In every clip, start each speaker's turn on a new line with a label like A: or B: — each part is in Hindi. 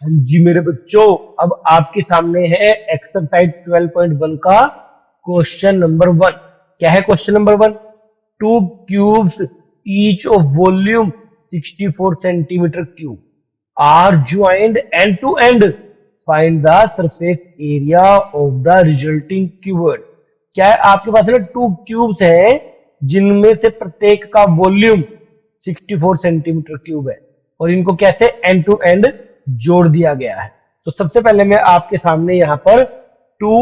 A: हाँ जी मेरे बच्चों, अब आपके सामने है एक्सरसाइज 12.1 का क्वेश्चन नंबर 1। क्या है question number 1? Two cubes each of volume 64 centimetre cube are joined end to end, find the surface area of the resulting cube. क्या है आपके पास ना टू क्यूब्स हैं जिनमें से प्रत्येक का वॉल्यूम 64 सेंटीमीटर क्यूब है और इनको कैसे एंड टू एंड जोड़ दिया गया है। तो सबसे पहले मैं आपके सामने यहाँ पर टू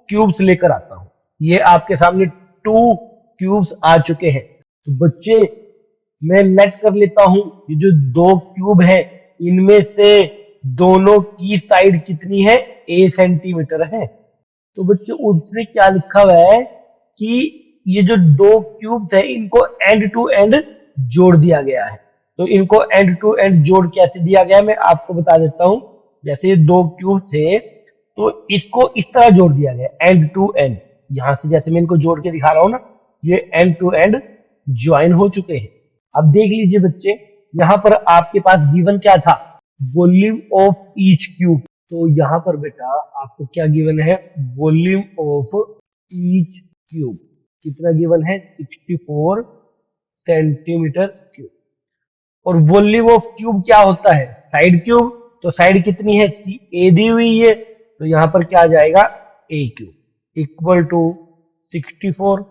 A: क्यूब्स लेकर आता हूं। ये आपके सामने टू क्यूब्स आ चुके हैं। तो बच्चे मैं लेट कर लेता हूं, ये जो दो क्यूब है इनमें से दोनों की साइड कितनी है? ए सेंटीमीटर है। तो बच्चों उसने क्या लिखा हुआ है कि ये जो दो क्यूब्स है इनको एंड टू एंड जोड़ दिया गया है। तो इनको एंड टू एंड जोड़ कैसे दिया गया है मैं आपको बता देता हूं। जैसे ये दो क्यूब थे तो इसको इस तरह जोड़ दिया गया एंड टू एंड। यहां से जैसे मैं इनको जोड़ के दिखा रहा हूं ना, ये एंड टू एंड ज्वाइन हो चुके हैं। अब देख लीजिए बच्चे, यहां पर आपके पास गिवन क्या था? Volume of each cube. तो यहाँ पर बेटा आपको क्या गिवन है? वॉल्यूम ऑफ ईच क्यूब कितना गिवन है? 64 सेंटीमीटर क्यूब। और वॉल्यूम ऑफ क्यूब क्या होता है? Side cube. तो साइड कितनी है? ए दी हुई है, तो यहां पर क्या आ जाएगा? ए क्यूब इक्वल टू 64।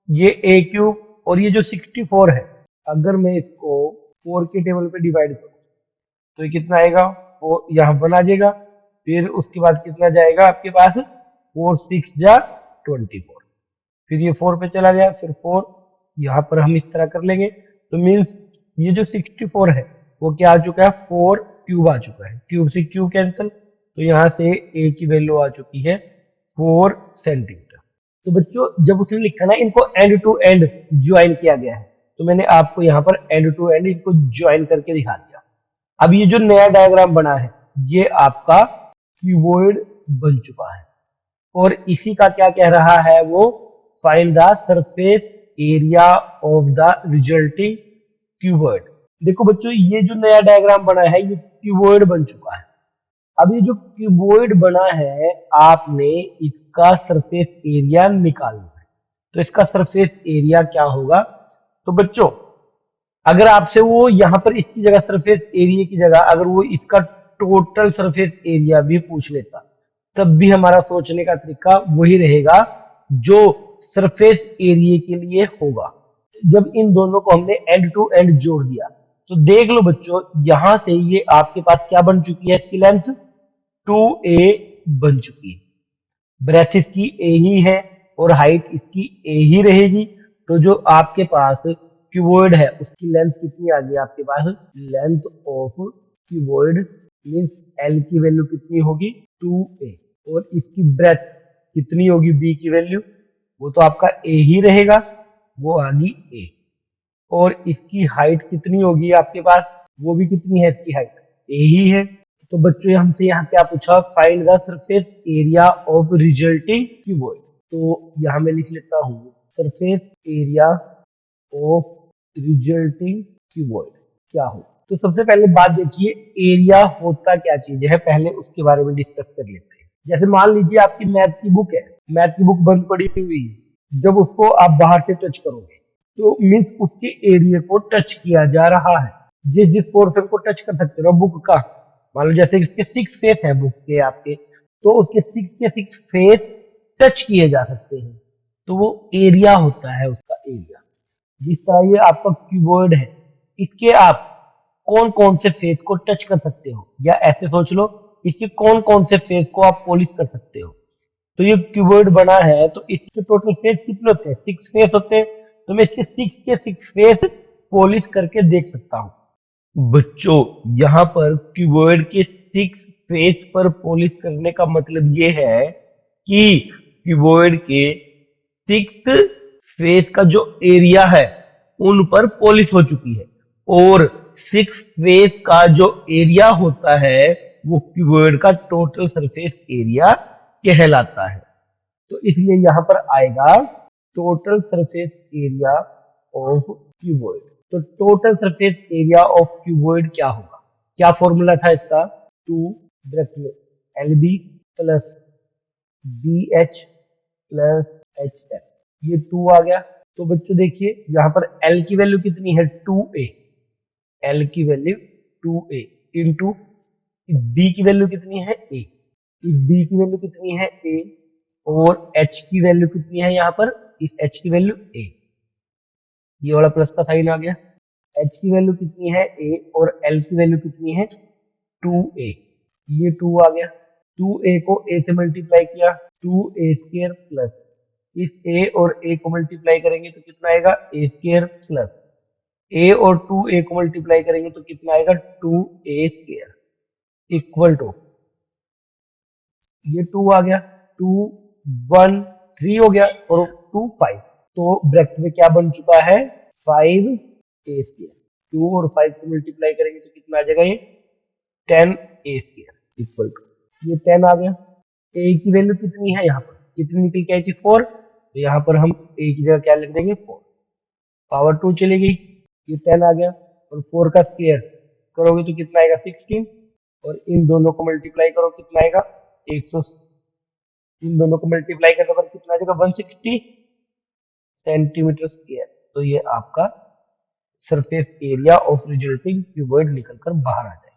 A: ये ए क्यूब और ये जो 64 है, अगर मैं इसको 4 के टेबल पे डिवाइड करूं तो ये कितना आएगा? वो यहाँ बना जाएगा। फिर उसके बाद कितना जाएगा आपके पास? 4 6 जा 24। फिर ये 4 पे चला गया, फिर 4 यहाँ पर हम इस तरह कर लेंगे। तो मीन्स ये जो 64 है वो क्या आ चुका है? 4 क्यूब आ चुका है। क्यूब से क्यूब कैंसिल, तो यहाँ से ए की वैल्यू आ चुकी है 4 सेंटीमीटर। तो बच्चों जब उसने लिखा ना इनको एंड टू एंड ज्वाइन किया गया है, तो मैंने आपको यहाँ पर एंड टू एंड इनको ज्वाइन करके दिखा दिया। अब ये जो नया डायग्राम बना है ये आपका क्यूबॉइड बन चुका है और इसी का क्या कह रहा है वो? Find the surface area of the resulting cuboid. देखो बच्चों ये जो नया डायग्राम बना है ये क्यूबॉइड बन चुका है। अब ये जो क्यूबॉइड बना है आपने इसका सरफेस एरिया निकालना है। तो इसका सरफेस एरिया क्या होगा? तो बच्चों अगर आपसे वो यहाँ पर इसकी जगह सरफेस एरिया की जगह अगर वो इसका टोटल सरफेस एरिया भी पूछ लेता, तब भी हमारा सोचने का तरीका वही रहेगा जो सरफेस एरिया के लिए होगा। जब इन दोनों को हमने एंड टू एंड जोड़ दिया तो देख लो बच्चों, यहां से ये आपके पास क्या बन चुकी है? इसकी लेंथ 2a बन चुकी है। ब्रेथ इसकी ए ही है और हाइट इसकी ए ही रहेगी। तो जो आपके पास क्यूबॉइड है उसकी लेंथ कितनी आ गई आपके पास? Length of cuboid means L की वैल्यू कितनी होगी? 2a। और इसकी ब्रेथ कितनी होगी? बी की वैल्यू, वो तो आपका ए ही रहेगा, वो आ गई ए। और इसकी हाइट कितनी होगी आपके पास? वो भी कितनी है इसकी हाइट? ए ही है। तो बच्चों हमसे यहाँ क्या पूछा? Find the surface area of resulting cuboid. तो यहाँ मैं लिख लेता हूँ surface area of resulting cuboid क्या हो। तो सबसे पहले बात देखिए, एरिया होता क्या चीज है, पहले उसके बारे में डिस्कस कर लेते हैं। जैसे मान लीजिए आपकी मैथ की बुक है, मैथ की बुक बंद पड़ी हुई है, जब उसको आप बाहर से टच करोगे तो मीन्स उसके एरिया को टच किया जा रहा है। जिस जिस पोर्शन को टच कर सकते हो बुक का, मान लो जैसे इसके 6 फेस है बुक के आपके, तो उसके 6 के 6 फेस टच किए जा सकते हैं, तो वो एरिया होता है उसका एरिया। जिस तरह ये आपका कीबोर्ड है, इसके आप कौन कौन से फेस को टच कर सकते हो, या ऐसे सोच लो इसके कौन कौन से फेस को आप पॉलिश कर सकते हो। तो ये कीबोर्ड बना है तो इसके टोटल फेस कितने होते हैं? 6 फेस होते हैं। तो मैं इसके 6 के 6 फेस पॉलिश करके देख सकता हूं। बच्चों यहाँ पर कीबोर्ड के 6 फेस पर पॉलिश करने का मतलब ये है कि कीबोर्ड के 6 फेस का जो एरिया है उन पर पॉलिश हो चुकी है और 6 फेस का जो एरिया होता है वो कीबोर्ड का टोटल सरफेस एरिया कहलाता है। तो इसलिए यहां पर आएगा total surface area of cuboid. तो total surface area of cuboid क्या होगा? क्या फॉर्मूला था इसका? 2 ब्रैकेट में L B plus B H plus H F, ये 2 आ गया। तो बच्चों देखिए यहाँ पर एल की वैल्यू कितनी है 2a, एल की वैल्यू 2a इंटू बी की वैल्यू कितनी है a, इस बी की वैल्यू कितनी है a, और एच की वैल्यू कितनी है यहाँ पर, इस एच की वैल्यू a, ये वाला प्लस का साइन आ गया। एच की वैल्यू कितनी है a और एल की वैल्यू कितनी है 2a, ये 2 आ गया। 2a को a से मल्टीप्लाई किया 2a स्क्वायर प्लस इस a और a को मल्टीप्लाई करेंगे तो कितना आएगा a स्क्वायर प्लस a और 2a को मल्टीप्लाई करेंगे तो कितना आएगा 2a स्क्वायर इक्वल टू, ये 2 आ गया, 2 1 3 हो गया और 2 5, तो ब्रैकेट में क्या बन चुका है 5a स्क्वायर। 2 और 5 को मल्टीप्लाई करेंगे तो कितना आ जाएगा ये 10a स्क्वायर इक्वल टू, ये 10 आ गया। a की वैल्यू कितनी है यहाँ पर, कितनी निकल के आई थी 4, तो यहाँ पर हम a की जगह क्या लिख देंगे 4, पावर 2 चली गई, ये 10 आ गया। और 4 का स्क्वायर करोगे तो कितना आएगा 16, और इन दोनों को मल्टीप्लाई करो कितना आएगा 100, इन दोनों को मल्टीप्लाई करने पर कितना आ जाएगा 160 सेंटीमीटर स्क्वायर। तो ये आपका surface area of resulting cuboid निकलकर बाहर आ जाएगा।